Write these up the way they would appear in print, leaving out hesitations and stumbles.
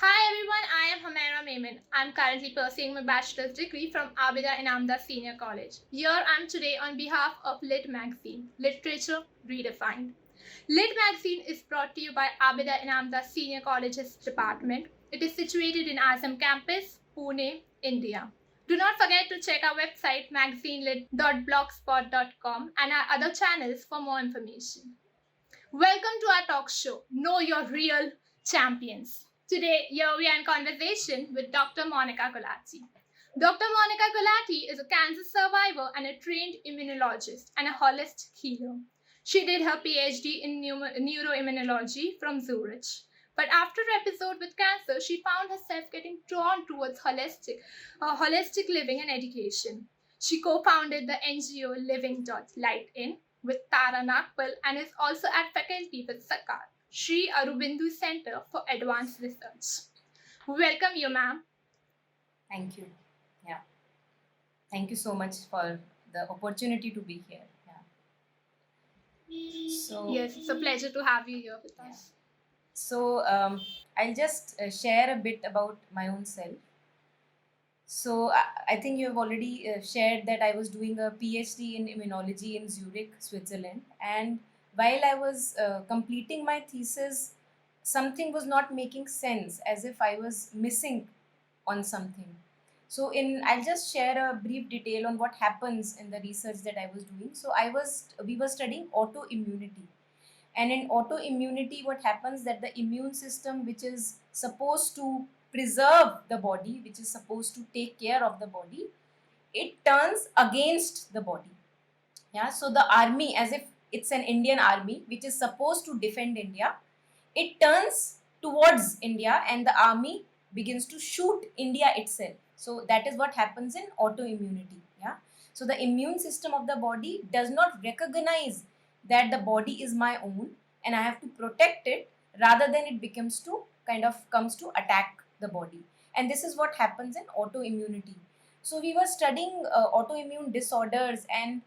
Hi everyone, I am Humaira Maiman. I'm currently pursuing my bachelor's degree from Abida Inamda Senior College. Here I am today on behalf of Lit Magazine, Literature Redefined. Lit Magazine is brought to you by Abida Inamda Senior College's department. It is situated in Assam campus, Pune, India. Do not forget to check our website magazinelit.blogspot.com and our other channels for more information. Welcome to our talk show, Know Your Real Champions. Today, here we are in conversation with Dr. Monica Colatti. Dr. Monica Colatti is a cancer survivor and a trained immunologist and a holistic healer. She did her PhD in neuroimmunology from Zurich. But after her episode with cancer, she found herself getting drawn towards holistic living and education. She co-founded the NGO Living.Light In with Tara Nagpal and is also at faculty with Sakar, Sri Aurobindo Center for Advanced Research. Welcome you, ma'am. Thank you. Yeah. Thank you so much for the opportunity to be here. So, Yes, it's a pleasure to have you here with us. So, I'll just share a bit about my own self. So, I think you have already shared that I was doing a PhD in immunology in Zurich, Switzerland. And while I was completing my thesis, something was not making sense, as if I was missing on something. So in I'll just share a brief detail on what happens in the research that I was doing. So we were studying autoimmunity. And in autoimmunity, what happens that the immune system, which is supposed to preserve the body, which is supposed to take care of the body, it turns against the body. Yeah. So the army, as if it's an Indian army, which is supposed to defend India, it turns towards India and the army begins to shoot India itself. So that is what happens in autoimmunity. Yeah. So the immune system of the body does not recognize that the body is my own and I have to protect it, rather than it becomes to kind of comes to attack the body. And this is what happens in autoimmunity. So we were studying autoimmune disorders, and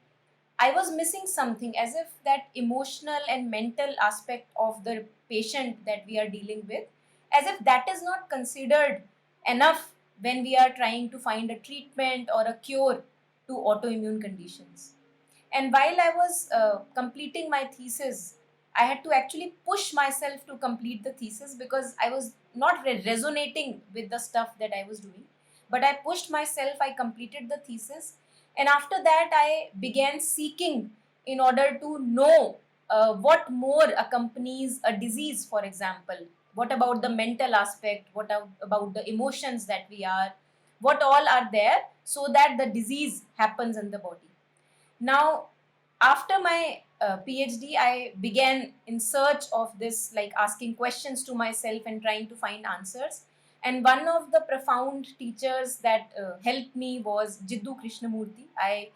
I was missing something, as if that emotional and mental aspect of the patient that we are dealing with, as if that is not considered enough when we are trying to find a treatment or a cure to autoimmune conditions. And while I was completing my thesis, I had to actually push myself to complete the thesis because I was not resonating with the stuff that I was doing. But I pushed myself, I completed the thesis, and after that, I began seeking in order to know what more accompanies a disease, for example. What about the mental aspect? About the emotions that we are? What all are there so that the disease happens in the body? Now, after my PhD, I began in search of this, like asking questions to myself and trying to find answers. And one of the profound teachers that helped me was Jiddu Krishnamurti. I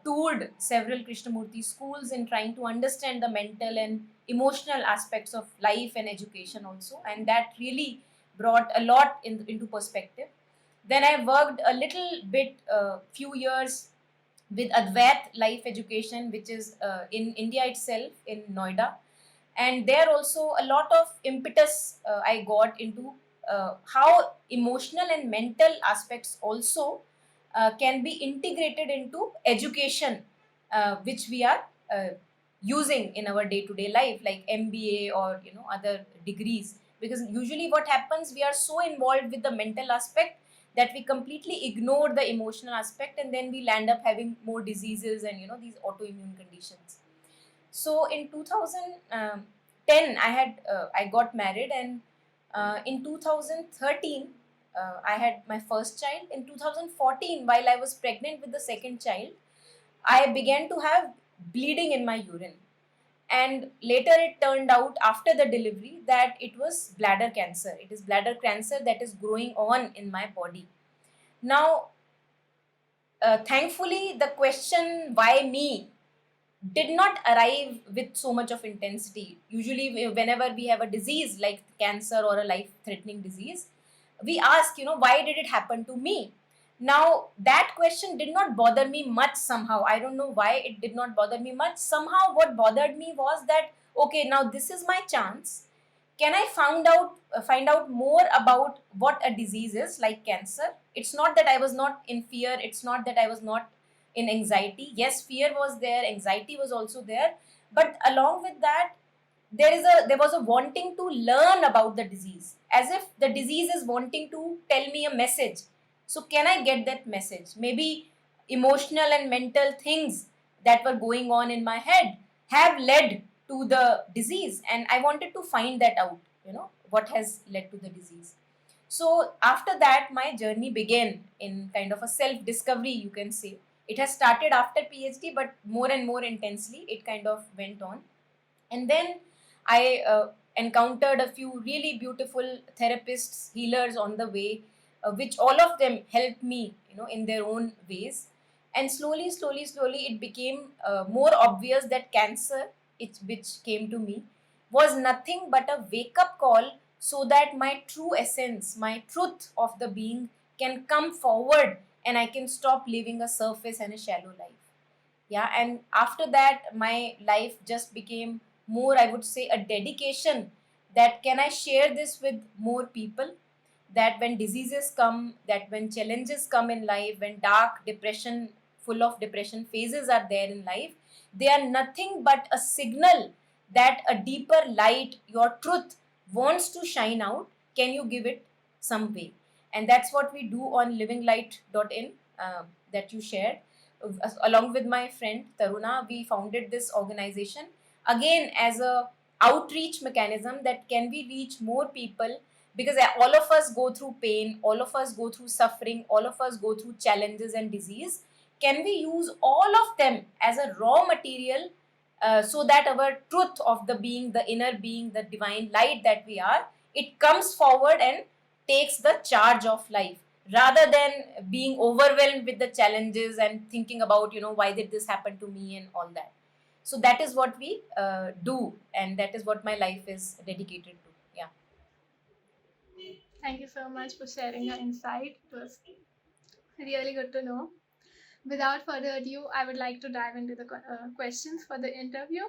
toured several Krishnamurti schools in trying to understand the mental and emotional aspects of life and education also. And that really brought a lot into perspective. Then I worked a little bit, few years with Advait Life Education, which is in India itself, in Noida. And there also a lot of impetus I got into how emotional and mental aspects also can be integrated into education, which we are using in our day-to-day life, like MBA or other degrees. Because usually what happens, we are so involved with the mental aspect that we completely ignore the emotional aspect, and then we land up having more diseases and these autoimmune conditions. So in 2010, I got married, and in 2013 I had my first child. In 2014, while I was pregnant with the second child, I began to have bleeding in my urine. And later it turned out, after the delivery, that it was bladder cancer. It is bladder cancer that is growing on in my body. Now, thankfully, the question why me did not arrive with so much of intensity. Usually, whenever we have a disease like cancer or a life threatening disease, we ask, why did it happen to me? Now, that question did not bother me much somehow. I don't know why it did not bother me much. Somehow, what bothered me was that, okay, now this is my chance can I find out more about what a disease is like cancer. It's not that I was not in fear, it's not that I was not in anxiety. Yes, fear was there, anxiety was also there, but along with that, there was a wanting to learn about the disease, as if the disease is wanting to tell me a message. So can I get that message? Maybe emotional and mental things that were going on in my head have led to the disease, and I wanted to find that out, what has led to the disease. So after that, my journey began in kind of a self discovery, you can say. It has started after PhD, but more and more intensely it kind of went on. And then I encountered a few really beautiful therapists, healers on the way, which all of them helped me, in their own ways. And slowly, it became more obvious that cancer, which came to me, was nothing but a wake up call, so that my true essence, my truth of the being can come forward, and I can stop living a surface and a shallow life. Yeah, and after that, my life just became more, I would say, a dedication, that can I share this with more people, that when diseases come, that when challenges come in life, when dark depression, full of depression phases are there in life, they are nothing but a signal that a deeper light, your truth, wants to shine out. Can you give it some way? And that's what we do on livinglight.in, that you shared. Along with my friend Taruna, we founded this organization again as a outreach mechanism, that can we reach more people, because all of us go through pain, all of us go through suffering, all of us go through challenges and disease. Can we use all of them as a raw material, so that our truth of the being, the inner being, the divine light that we are, it comes forward and takes the charge of life, rather than being overwhelmed with the challenges and thinking about, why did this happen to me and all that. So that is what we do, and that is what my life is dedicated to. Yeah. Thank you so much for sharing your insight. It was really good to know. Without further ado, I would like to dive into the questions for the interview.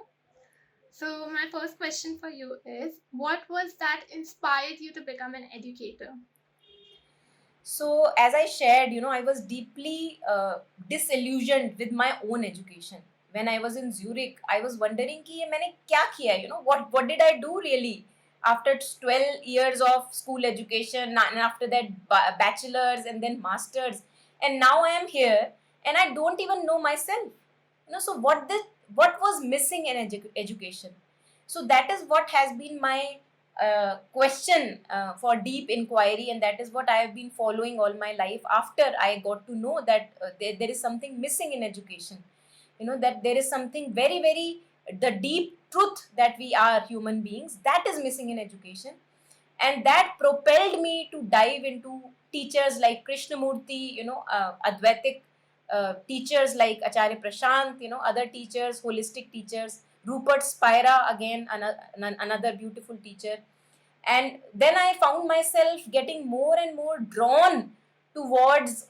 So, my first question for you is, what was that inspired you to become an educator? So, as I shared, I was deeply disillusioned with my own education. When I was in Zurich, I was wondering कि ये मैंने क्या किया है, what did I do really after 12 years of school education, and after that bachelor's and then master's, and now I am here and I don't even know myself. So what was missing in education? So that is what has been my question for deep inquiry, and that is what I have been following all my life after I got to know that there is something missing in education. That there is something very, very, the deep truth that we are human beings, that is missing in education. And that propelled me to dive into teachers like Krishnamurti, Advaitic teachers like Acharya Prashant, other teachers, holistic teachers, Rupert Spira, again, another beautiful teacher. And then I found myself getting more and more drawn towards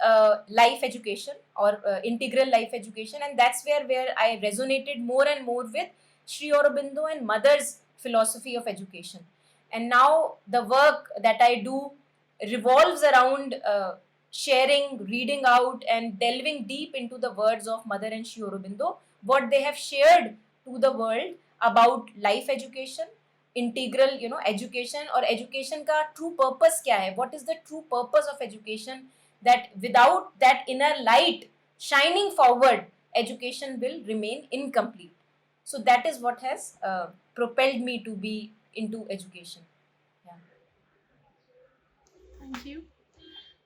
life education, or integral life education, and that's where I resonated more and more with Sri Aurobindo and Mother's philosophy of education. And now the work that I do revolves around sharing, reading out, and delving deep into the words of Mother and Sri Aurobindo, what they have shared to the world about life education, integral, education, or education का true purpose क्या है? What is the true purpose of education? That without that inner light shining forward, education will remain incomplete. So that is what has propelled me to be into education. Yeah. Thank you.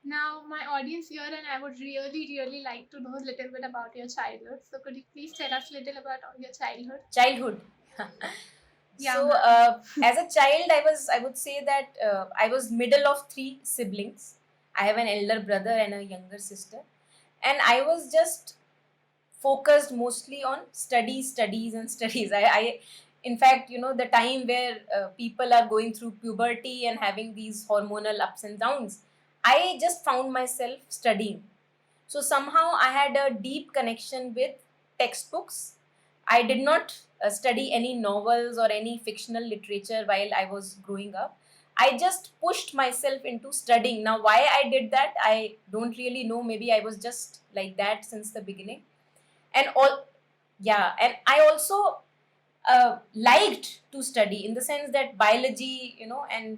Now, my audience here and I would really, really like to know a little bit about your childhood. So, could you please tell us a little about your childhood? Childhood. Yeah, So, as a child, I would say that I was middle of three siblings. I have an elder brother and a younger sister, and I was just focused mostly on studies, and studies. In fact, the time where people are going through puberty and having these hormonal ups and downs, I just found myself studying. So somehow I had a deep connection with textbooks. I did not study any novels or any fictional literature while I was growing up. I just pushed myself into studying. Now, why I did that, I don't really know. Maybe I was just like that since the beginning. And all, yeah, and I also liked to study in the sense that biology, and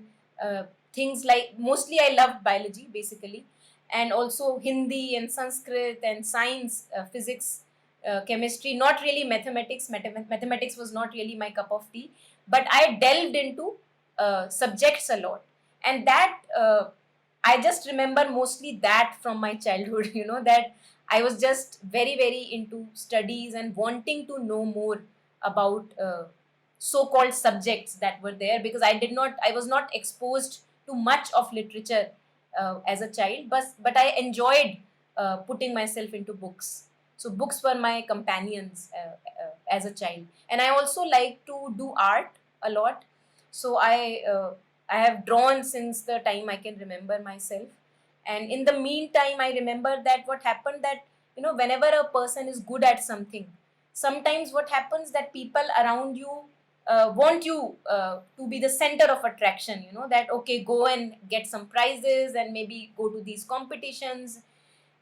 things like, mostly I loved biology basically, and also Hindi and Sanskrit and science, physics, chemistry, not really mathematics. Mathematics was not really my cup of tea, but I delved into subjects a lot. And that, I just remember mostly that from my childhood, that I was just very, very into studies and wanting to know more about so-called subjects that were there, because I was not exposed to much of literature as a child, but I enjoyed putting myself into books. So books were my companions as a child, and I also like to do art a lot. So I have drawn since the time I can remember myself. And in the meantime, I remember that what happened, that whenever a person is good at something, sometimes what happens, that people around you want you to be the center of attraction, that okay, go and get some prizes and maybe go to these competitions.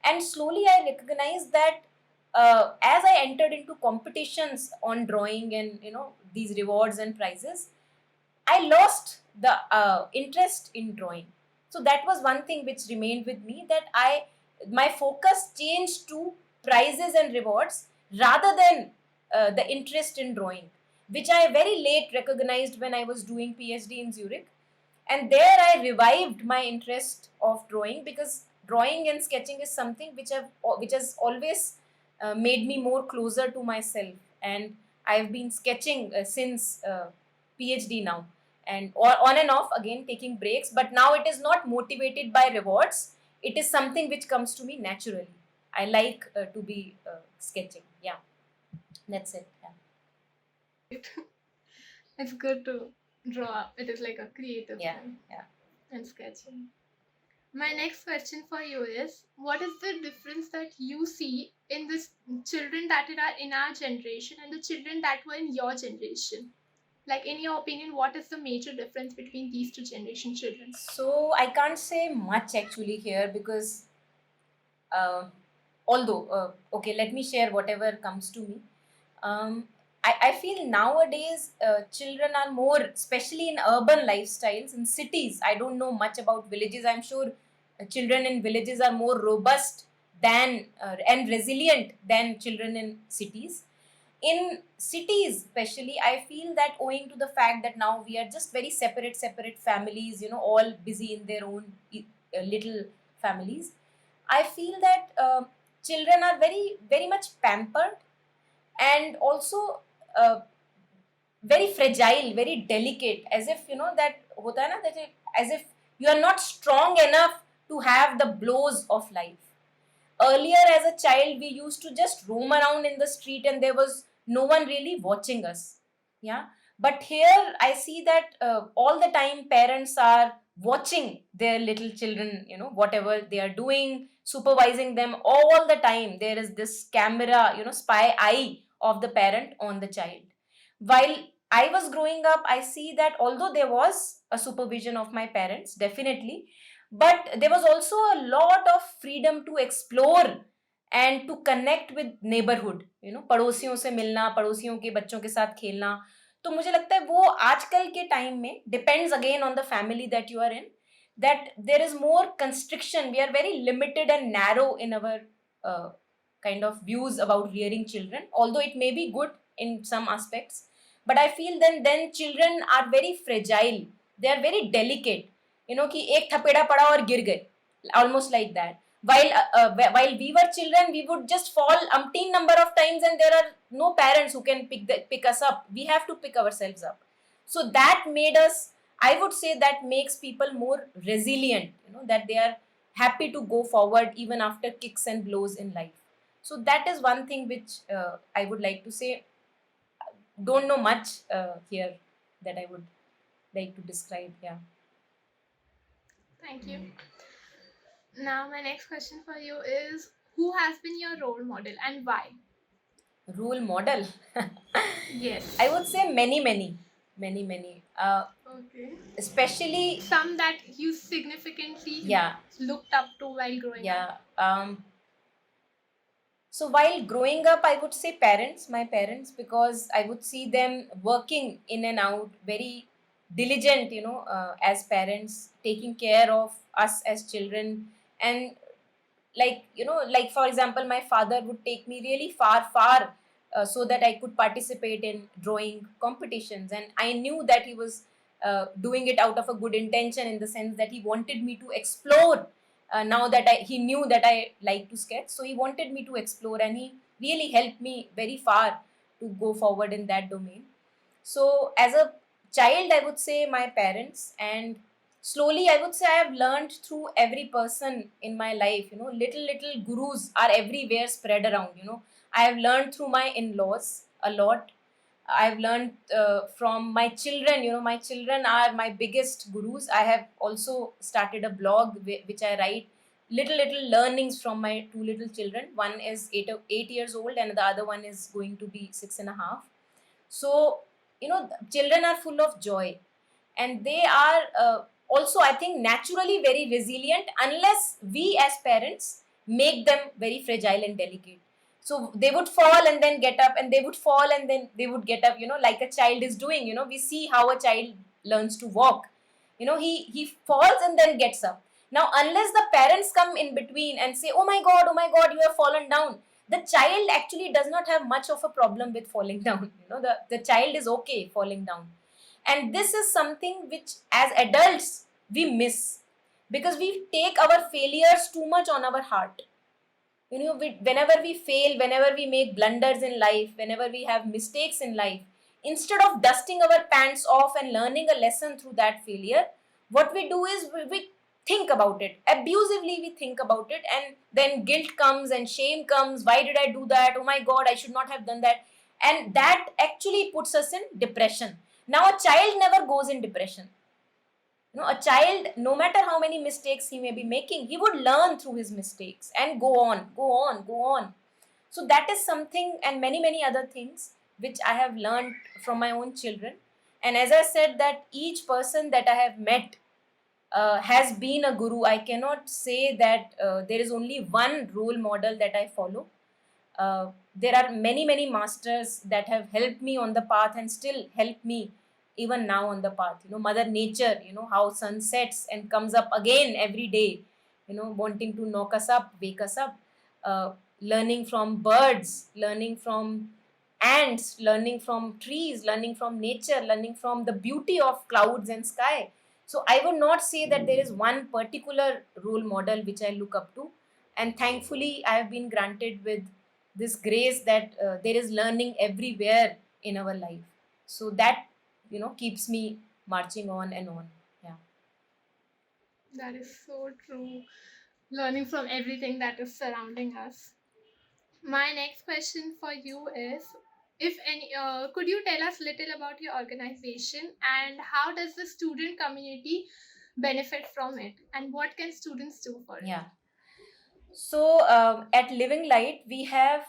And slowly I recognized that as I entered into competitions on drawing and these rewards and prizes, I lost the interest in drawing. So that was one thing which remained with me, that my focus changed to prizes and rewards rather than the interest in drawing, which I very late recognized when I was doing PhD in Zurich. And there I revived my interest of drawing, because drawing and sketching is something which has always made me more closer to myself. And I've been sketching since PhD now, and or on and off, again taking breaks, but now it is not motivated by rewards. It is something which comes to me naturally. I like to be sketching. Yeah, that's it. Yeah. It's good to draw. It is like a creative Yeah, thing. yeah. And sketching. My next question for you is, what is the difference that you see in this children that are in our generation and the children that were in your generation? Like, in your opinion, what is the major difference between these two generation children? So I can't say much actually here, because uh, although okay, let me share whatever comes to me. I feel nowadays children are more, especially in urban lifestyles in cities. I don't know much about villages. I'm sure children in villages are more robust than and resilient than children in cities. In cities especially, I feel that owing to the fact that now we are just very separate families, all busy in their own little families, I feel that children are very, very much pampered, and also uh, very fragile, very delicate, as if that hota hai na, that as if you are not strong enough to have the blows of life. Earlier, as a child, we used to just roam around in the street and there was no one really watching us. Yeah. But here I see that all the time parents are watching their little children, whatever they are doing, supervising them all the time. There is this camera, spy eye of the parent on the child. While I was growing up, I see that although there was a supervision of my parents, definitely, but there was also a lot of freedom to explore and to connect with neighborhood, पड़ोसियों से मिलना, पड़ोसियों के बच्चों के साथ खेलना. तो मुझे लगता है वो आजकल के टाइम में depends again on the family that you are in, that there is more constriction. We are very limited and narrow in our uh, kind of views about rearing children, although it may be good in some aspects. But I feel then children are very fragile. They are very delicate, कि एक थपेड़ा पड़ा और गिर गए, almost like that. While we were children, we would just fall umpteen number of times, and there are no parents who can pick us up. We have to pick ourselves up. So that made us, I would say, that makes people more resilient, that they are happy to go forward even after kicks and blows in life. So that is one thing which I would like to say. Don't know much here that I would like to describe. Yeah. Thank you. Now, my next question for you is, who has been your role model and why? Role model. Yes. I would say many. Okay. Especially, Some that you significantly yeah, looked up to while growing up. yeah. So while growing up, I would say parents, my parents, because I would see them working in and out, very diligent, as parents, taking care of us as children. And like, like for example, my father would take me really far, so that I could participate in drawing competitions. And I knew that he was doing it out of a good intention, in the sense that he wanted me to explore. Now that he knew that I like to sketch, so he wanted me to explore, and he really helped me very far to go forward in that domain. So as a child, I would say my parents, and slowly I would say I have learned through every person in my life. Little gurus are everywhere spread around. I have learned through my in-laws a lot. I've learned from my children. My children are my biggest gurus. I have also started a blog which I write little learnings from my two little children. One is 8 years old, and the other one is going to be 6.5. So children are full of joy, and they are also, I think, naturally very resilient, unless we as parents make them very fragile and delicate. So they would fall and then get up, and they would fall and then they would get up, like a child is doing. We see how a child learns to walk. He falls and then gets up. Now, unless the parents come in between and say, oh my god, you have fallen down, the child actually does not have much of a problem with falling down. The child is okay falling down. And this is something which as adults we miss, because we take our failures too much on our heart. Whenever we fail, whenever we make blunders in life, whenever we have mistakes in life, instead of dusting our pants off and learning a lesson through that failure, what we do is we think about it abusively. We think about it, and then guilt comes and shame comes. Why did I do that? Oh my god, I should not have done that. And that actually puts us in depression. Now, a child never goes in depression. A child, no matter how many mistakes he may be making, he would learn through his mistakes and go on. So that is something, and many other things which I have learned from my own children. And as I said, that each person that I have met has been a guru. I cannot say that there is only one role model that I follow. There are many masters that have helped me on the path and still help me even now on the path. Mother nature, how sun sets and comes up again every day, wanting to knock us up, wake us up. Learning from birds, learning from ants, learning from trees, learning from nature, learning from the beauty of clouds and sky. So I would not say that there is one particular role model which I look up to. And thankfully, I have been granted with this grace that there is learning everywhere in our life. So that, keeps me marching on and on. Yeah. That is so true. Learning from everything that is surrounding us. My next question for you is, if any, could you tell us little about your organization and how does the student community benefit from it, and what can students do for it? Yeah. So at Living Light, we have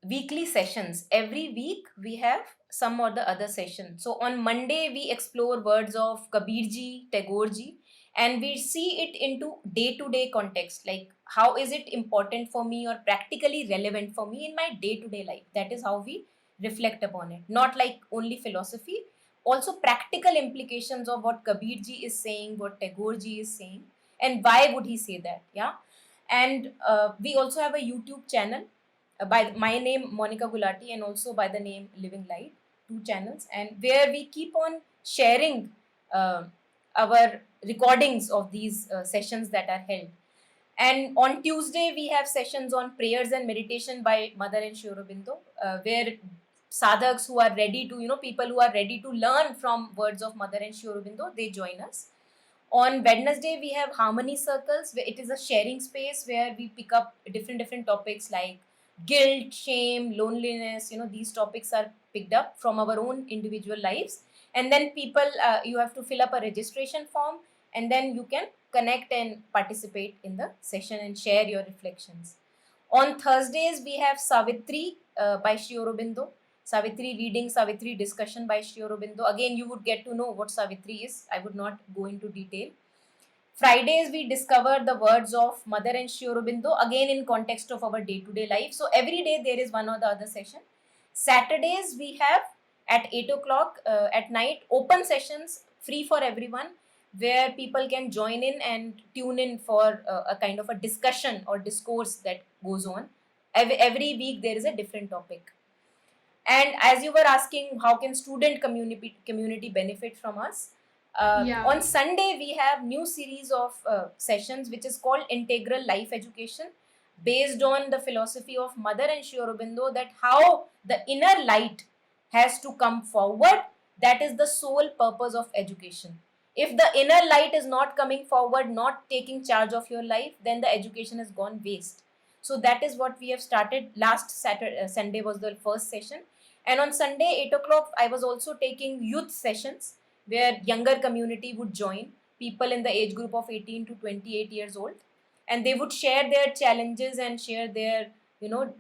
weekly sessions. Every week, we have some or the other session. So on Monday, we explore words of Kabirji, Tagoreji, and we see it into day-to-day context. Like, how is it important for me or practically relevant for me in my day-to-day life? That is how we reflect upon it. Not like only philosophy, also practical implications of what Kabirji is saying, what Tagoreji is saying, and why would he say that? Yeah. And we also have a YouTube channel by my name Monica Gulati, and also by the name Living Light, two channels, and where we keep on sharing uh, our recordings of these sessions that are held. And on Tuesday, we have sessions on prayers and meditation by Mother and Sri Aurobindo, where sadhaks who are ready to, people who are ready to learn from words of Mother and Sri Aurobindo, they join us. On Wednesday, we have Harmony Circles, where it is a sharing space where we pick up different topics like guilt, shame, loneliness. These topics are picked up from our own individual lives. And then people, you have to fill up a registration form, and then you can connect and participate in the session and share your reflections. On Thursdays, we have Savitri by Sri Aurobindo. Savitri reading, Savitri discussion by Sri Aurobindo. Again, you would get to know what Savitri is. I would not go into detail. Fridays, we discover the words of Mother and Sri Aurobindo, again in context of our day-to-day life. So every day there is one or the other session. Saturdays, we have at 8 o'clock at night, open sessions, free for everyone, where people can join in and tune in for a kind of a discussion or discourse that goes on. Every week there is a different topic. And as you were asking, how can student community benefit from us? Yeah. On Sunday, we have new series of sessions which is called Integral Life Education, based on the philosophy of Mother and Sri Aurobindo, that how the inner light has to come forward. That is the sole purpose of education. If the inner light is not coming forward, not taking charge of your life, then the education has gone waste. So that is what we have started. Last Sunday was the first session, and on Sunday 8 o'clock I was also taking youth sessions where younger community would join, people in the age group of 18 to 28 years old, and they would share their challenges and share their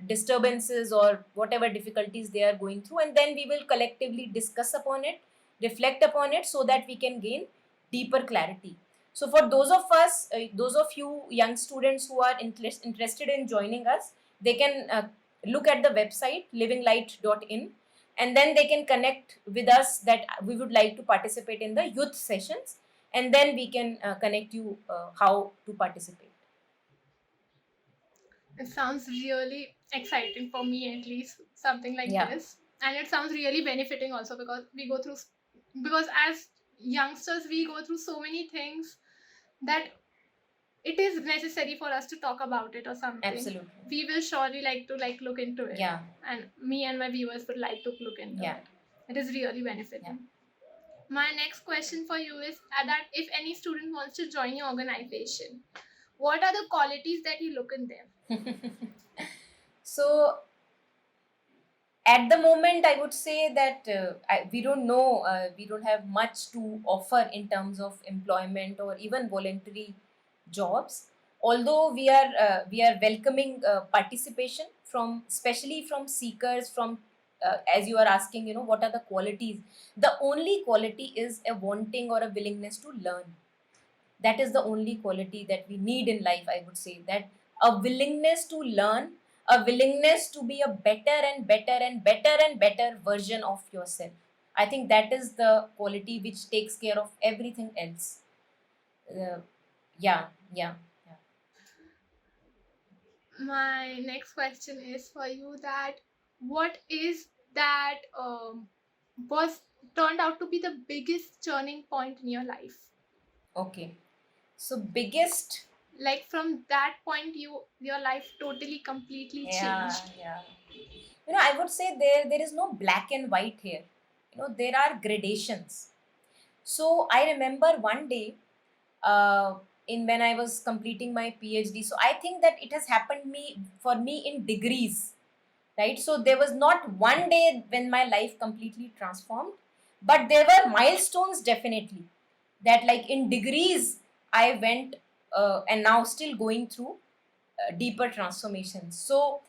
disturbances or whatever difficulties they are going through, and then we will collectively discuss upon it, reflect upon it, so that we can gain deeper clarity. So for those of us, those of you young students who are interested in joining us, they can look at the website livinglight.in, and then they can connect with us that we would like to participate in the youth sessions, and then we can connect you how to participate. It sounds really exciting for me, at least, something like Yeah. this. And it sounds really benefiting also, because because as youngsters, we go through so many things that it is necessary for us to talk about it or something. Absolutely. We will surely like to look into it. Yeah. And me and my viewers would like to look into Yeah. it. It is really benefiting. My next question for you is that if any student wants to join your organization, what are the qualities that you look in them? So at the moment, I would say that we don't know, we don't have much to offer in terms of employment or even voluntary jobs. Although we are welcoming participation from, especially from seekers, from as you are asking, what are the qualities? The only quality is a wanting or a willingness to learn. That is the only quality that we need in life, I would say, that a willingness to learn, a willingness to be a better and better and better and better version of yourself. I think that is the quality which takes care of everything else. uh, yeah, yeah, yeah. My next question is for you that what is that was turned out to be the biggest turning point in your life? Okay, so biggest. Like from that point, your life totally completely changed. Yeah. I would say there is no black and white here. There are gradations. So I remember one day, uh, in when I was completing my PhD. So I think that it has happened for me in degrees, right? So there was not one day when my life completely transformed, but there were milestones definitely, that like in degrees I went, and now still going through deeper transformations. So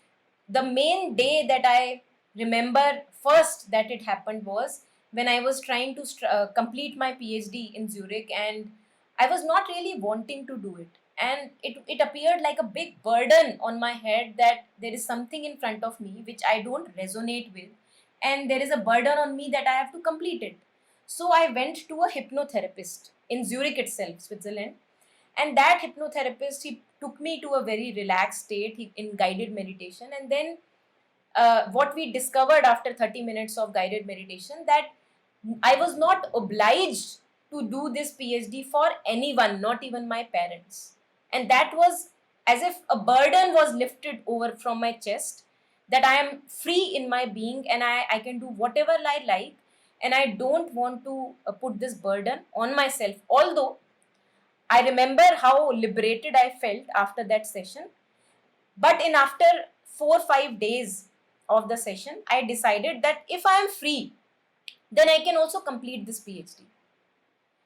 the main day that I remember first that it happened was when I was trying to complete my PhD in Zurich, and I was not really wanting to do it. And it appeared like a big burden on my head that there is something in front of me which I don't resonate with, and there is a burden on me that I have to complete it. So I went to a hypnotherapist in Zurich itself, Switzerland, and that hypnotherapist, he took me to a very relaxed state, in guided meditation, and then what we discovered after 30 minutes of guided meditation, that I was not obliged to do this PhD for anyone, not even my parents. And that was as if a burden was lifted over from my chest, that I am free in my being, and I can do whatever I like, and I don't want to put this burden on myself. Although I remember how liberated I felt after that session. But in after 4 or 5 days of the session, I decided that if I am free, then I can also complete this PhD.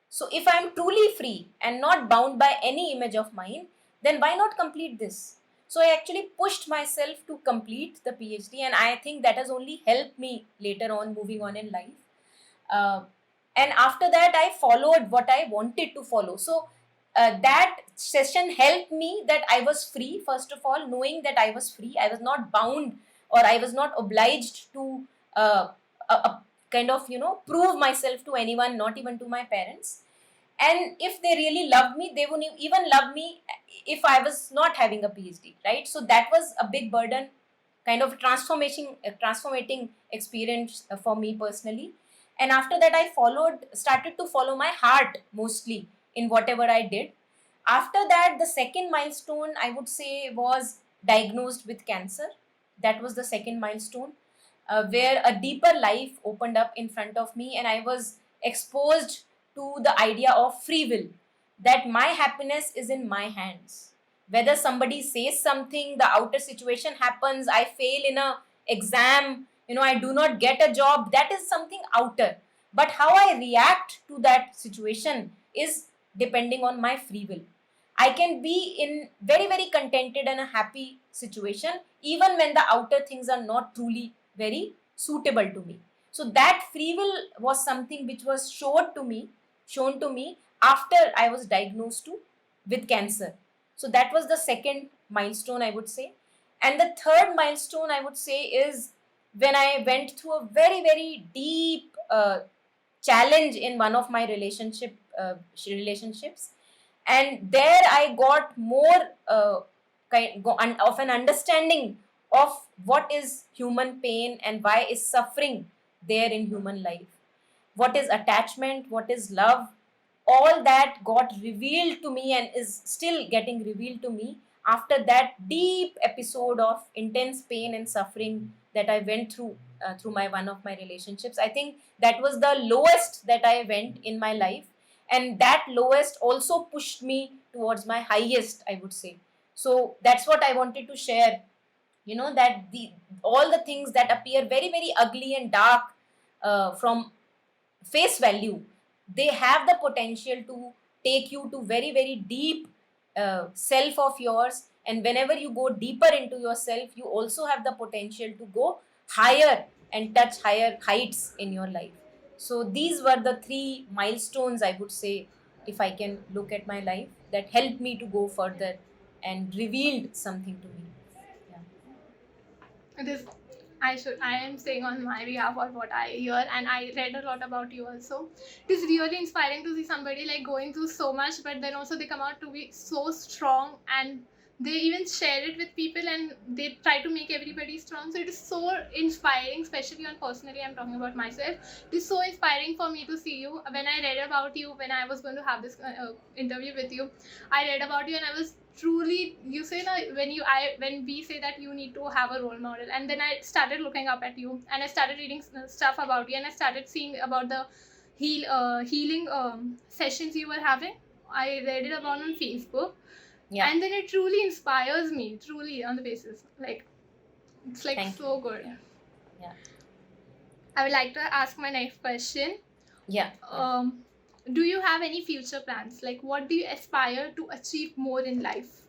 So if I am truly free and not bound by any image of mine, then why not complete this? So I actually pushed myself to complete the PhD, and I think that has only helped me later on moving on in life. uh, and after that I followed what I wanted to follow. So that session helped me that I was free, first of all, knowing that I was free, I was not bound or I was not obliged to uh, kind of prove myself to anyone, not even to my parents. And if they really loved me, they would even love me if I was not having a PhD, right? So that was a big burden, kind of transformating experience for me personally. And after that I started to follow my heart mostly in whatever I did. After that, the second milestone I would say was diagnosed with cancer. That was the second milestone, where a deeper life opened up in front of me, and I was exposed to the idea of free will, that my happiness is in my hands. Whether somebody says something, the outer situation happens, I fail in a exam, I do not get a job, that is something outer. But how I react to that situation is depending on my free will. I can be in very, very contented and a happy situation even when the outer things are not truly very suitable to me. So that free will was something which was shown to me after I was diagnosed with cancer. So that was the second milestone I would say. And the third milestone I would say is when I went through a very, very deep challenge in one of my relationships, and there I got more of an understanding of what is human pain and why is suffering there in human life, what is attachment, what is love. All that got revealed to me and is still getting revealed to me after that deep episode of intense pain and suffering that I went through my one of my relationships. I think that was the lowest that I went in my life, and that lowest also pushed me towards my highest, I would say. So that's what I wanted to share, that the all the things that appear very, very ugly and dark from face value, they have the potential to take you to very, very deep self of yours. And whenever you go deeper into yourself, you also have the potential to go higher and touch higher heights in your life. So these were the three milestones, I would say, if I can look at my life, that helped me to go further and revealed something to me. It is. I am saying on my behalf of what I hear, and I read a lot about you also. It is really inspiring to see somebody like going through so much, but then also they come out to be so strong, and they even share it with people, and they try to make everybody strong. So it is so inspiring, especially on personally. I'm talking about myself. It is so inspiring for me to see you. When I read about you, when I was going to have this interview with you, I read about you, and I was truly, you say that when we say that you need to have a role model, and then I started looking up at you, and I started reading stuff about you, and I started seeing about the healing sessions you were having. I read it about on Facebook, Yeah. and then it truly inspires me, truly, on the basis like it's like Thank so good. Yeah. I would like to ask my next question. Yeah. Do you have any future plans? Like, what do you aspire to achieve more in life?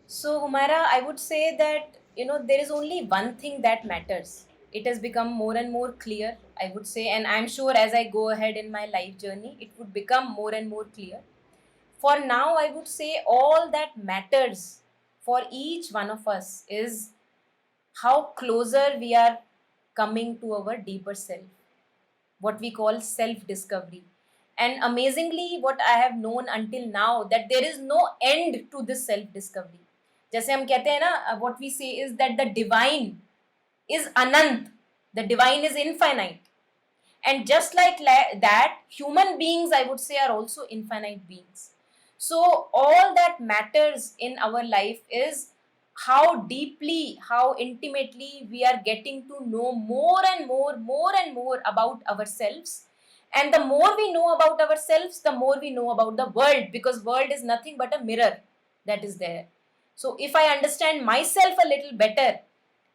So, Humaira, I would say that, there is only one thing that matters. It has become more and more clear, I would say, and I'm sure as I go ahead in my life journey, it would become more and more clear. For now, I would say all that matters for each one of us is how closer we are coming to our deeper self, what we call self discovery. And amazingly, what I have known until now, that there is no end to this self discovery. जैसे हम कहते हैं ना, what we say is that the divine is anant, the divine is infinite. And just like that, human beings, I would say, are also infinite beings. So all that matters in our life is how deeply, how intimately we are getting to know more and more about ourselves. And the more we know about ourselves, the more we know about the world, because world is nothing but a mirror that is there. So if I understand myself a little better,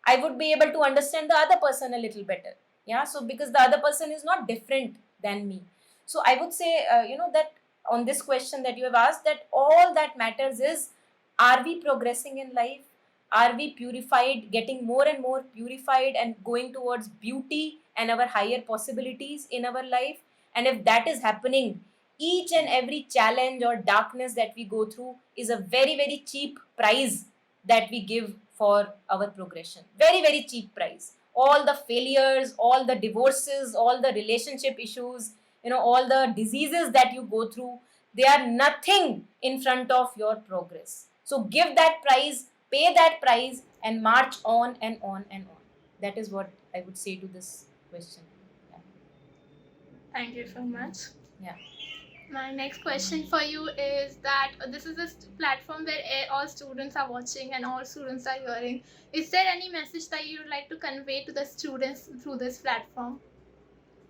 I would be able to understand the other person a little better. Yeah, so because the other person is not different than me. So I would say, that on this question that you have asked, that all that matters is Are we progressing in life? Are we purified, getting more and more purified and going towards beauty and our higher possibilities in our life? And if that is happening, each and every challenge or darkness that we go through is a very, very cheap price that we give for our progression. Very, very cheap price. All the failures, all the divorces, all the relationship issues, all the diseases that you go through, they are nothing in front of your progress. So give that price, pay that price, and march on and on and on. That is what I would say to this question. Yeah. Thank you so much. Yeah. My next question for you is that this is a platform where all students are watching and all students are hearing. Is there any message that you would like to convey to the students through this platform?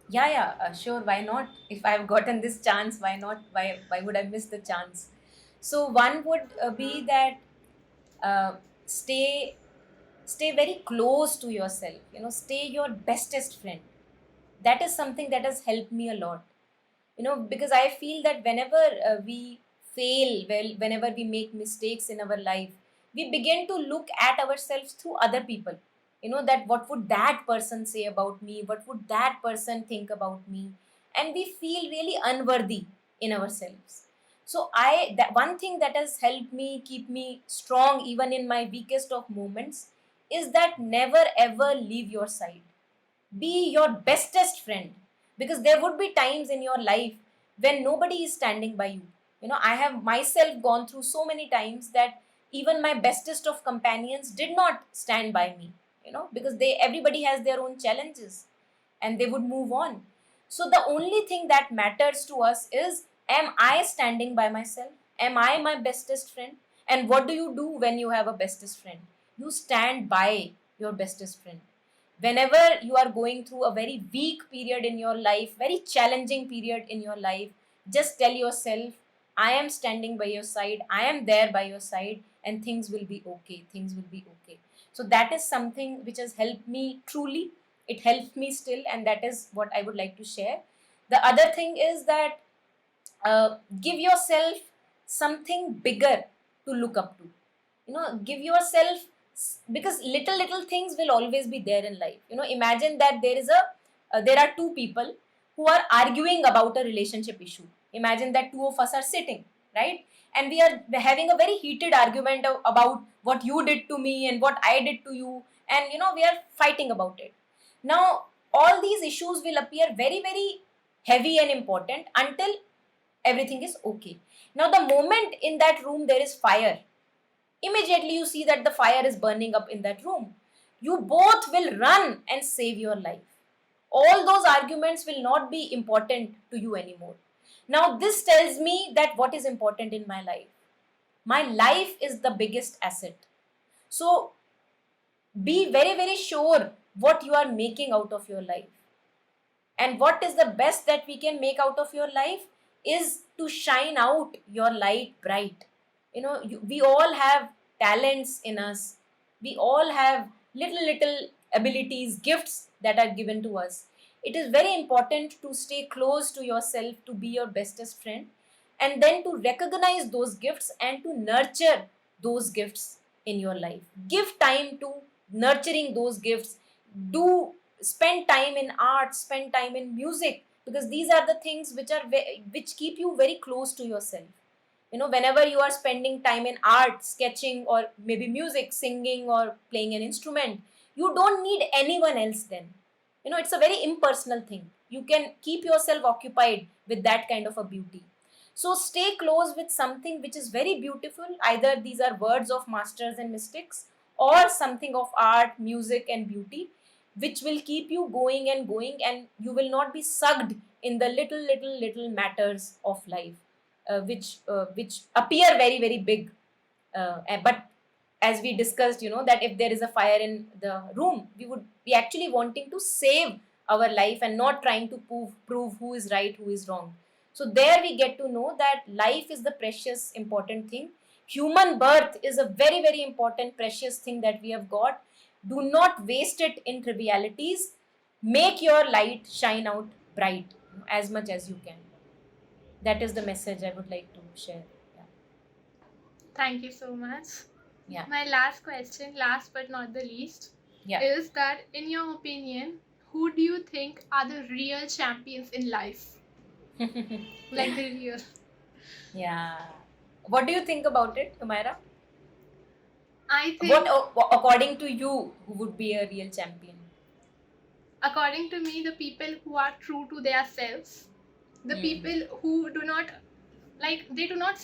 Yeah, sure. Why not? If I've gotten this chance, why not? Why would I miss the chance? So one would be that uh, stay stay very close to yourself. Stay your bestest friend. That is something that has helped me a lot. Because I feel that whenever we fail, whenever we make mistakes in our life, we begin to look at ourselves through other people. That what would that person say about me, what would that person think about me, and we feel really unworthy in ourselves. So that one thing that has helped me keep me strong even in my weakest of moments is that never ever leave your side. Be your bestest friend, because there would be times in your life when nobody is standing by you. I have myself gone through so many times that even my bestest of companions did not stand by me, because everybody has their own challenges and they would move on. So the only thing that matters to us is, am I standing by myself? Am I my bestest friend? And what do you do when you have a bestest friend? You stand by your bestest friend. Whenever you are going through a very weak period in your life, very challenging period in your life, just tell yourself, I am standing by your side, I am there by your side, and things will be okay. Things will be okay. So that is something which has helped me truly. It helps me still, and that is what I would like to share. The other thing is that give yourself something bigger to look up to. Give yourself, because little things will always be there in life. Imagine that there are two people who are arguing about a relationship issue. Imagine that two of us are sitting, right, and we are having a very heated argument about what you did to me and what I did to you, and we are fighting about it. Now all these issues will appear very, very heavy and important until everything is okay. Now the moment in that room there is fire, immediately you see that the fire is burning up in that room, you both will run and save your life. All those arguments will not be important to you anymore. Now this tells me that what is important in my life. My life is the biggest asset. So be very, very sure what you are making out of your life. And what is the best that we can make out of your life is to shine out your light bright. We all have talents in us. We all have little abilities, gifts that are given to us. It is very important to stay close to yourself, to be your bestest friend, and then to recognize those gifts and to nurture those gifts in your life. Give time to nurturing those gifts. Do spend time in art, spend time in music, because these are the things which keep you very close to yourself. Whenever you are spending time in art, sketching, or maybe music, singing, or playing an instrument, you don't need anyone else then. It's a very impersonal thing. You can keep yourself occupied with that kind of a beauty. So stay close with something which is very beautiful. Either these are words of masters and mystics, or something of art, music, and beauty, which will keep you going and going, and you will not be sucked in the little matters of life, which appear very, very big. But as we discussed, that if there is a fire in the room, we would be actually wanting to save our life and not trying to prove who is right, who is wrong. So there we get to know that life is the precious important thing. Human birth is a very, very important precious thing that we have got. Do not waste it in trivialities. Make your light shine out bright as much as you can. That is the message I would like to share. Yeah. Thank you so much. Yeah. My last question, last but not the least, Yeah. is that in your opinion, who do you think are the real champions in life? Like the real. Yeah. What do you think about it, Humaira? I think, According to you, who would be a real champion? according to me, the people who are true to their selves, the people who do not, like, they do not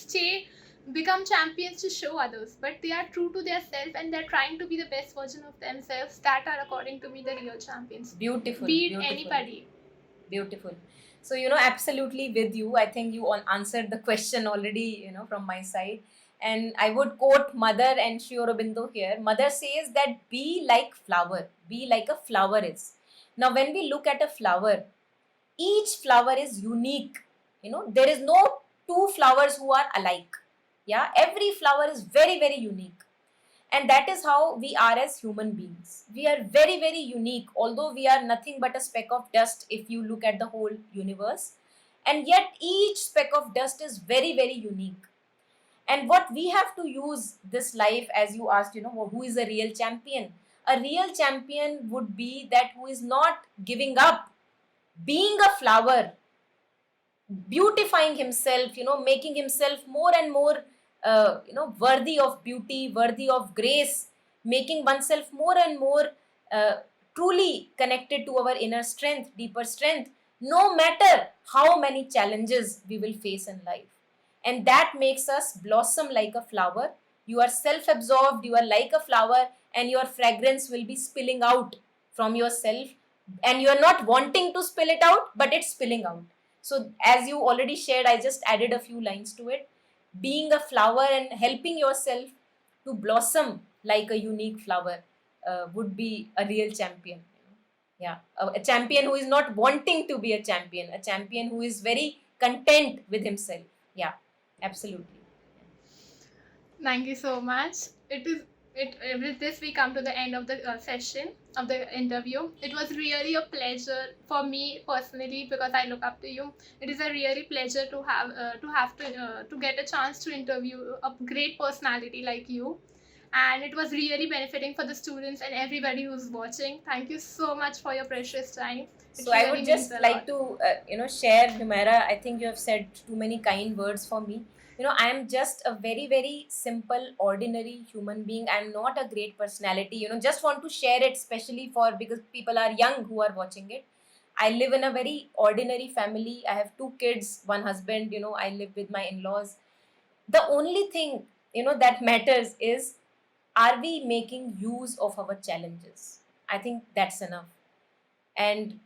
become champions to show others, but they are true to their self and they're trying to be the best version of themselves. That are, according to me, the real champions. Beautiful. Be it beautiful. anybody. Beautiful. So, absolutely with you. I think you all answered the question already, from my side. And I would quote Mother and Sri Aurobindo here. Mother says that be like flower, be like a flower is. Now, when we look at a flower, each flower is unique. There is no two flowers who are alike. Yeah, every flower is very, very unique. And that is how we are as human beings. We are very, very unique, although we are nothing but a speck of dust if you look at the whole universe. And yet, each speck of dust is very, very unique. And what we have to use this life, as you asked, who is a real champion? A real champion would be that who is not giving up, being a flower, beautifying himself, making himself more and more, worthy of beauty, worthy of grace, making oneself more and more uh, truly connected to our inner strength, deeper strength, no matter how many challenges we will face in life. And that makes us blossom like a flower. You are self absorbed, you are like a flower, and your fragrance will be spilling out from yourself. And you are not wanting to spill it out, but it's spilling out. So, as you already shared, I just added a few lines to it. Being a flower and helping yourself to blossom like a unique flower would be a real champion. Yeah, a champion who is not wanting to be a champion who is very content with himself. Yeah, absolutely. Thank you so much. With this we come to the end of the session of the interview. It was really a pleasure for me personally because I look up to you. It is a really pleasure to get a chance to interview a great personality like you, and it was really benefiting for the students and everybody who's watching. Thank you so much for your precious time. So I would just like to share, Humaira. I think you have said too many kind words for me. I am just a very, very simple, ordinary human being. I am not a great personality. Just want to share it, especially because people are young who are watching it. I live in a very ordinary family. I have 2 kids, one husband. I live with my in-laws. The only thing that matters is, are we making use of our challenges? I think that's enough, and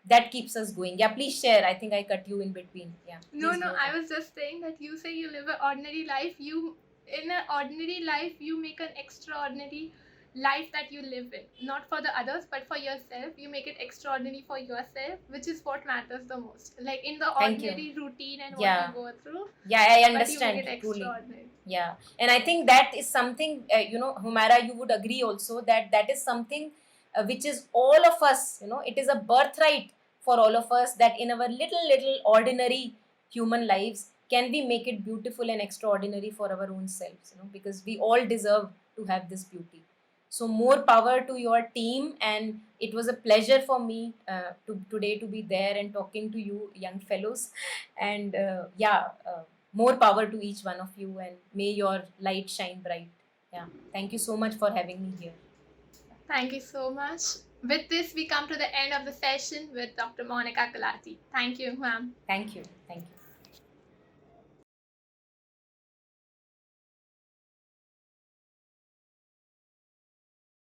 that keeps us going. Yeah, please share. I think I cut you in between. Yeah. No, I was just saying that you say you live an ordinary life. In an ordinary life, you make an extraordinary life that you live in. Not for the others, but for yourself. You make it extraordinary for yourself, which is what matters the most. Like in the ordinary routine and what you go through. Yeah, I understand. But you make it extraordinary. Yeah, and I think that is something, Humaira, you would agree also that is something which is all of us, it is a birthright for all of us that in our little ordinary human lives, can we make it beautiful and extraordinary for our own selves, because we all deserve to have this beauty. So more power to your team, and it was a pleasure for me today to be there and talking to you young fellows. And more power to each one of you, and may your light shine bright. Yeah, thank you so much for having me here. Thank you so much. With this, we come to the end of the session with Dr. Monica Gulati. Thank you, ma'am. Thank you.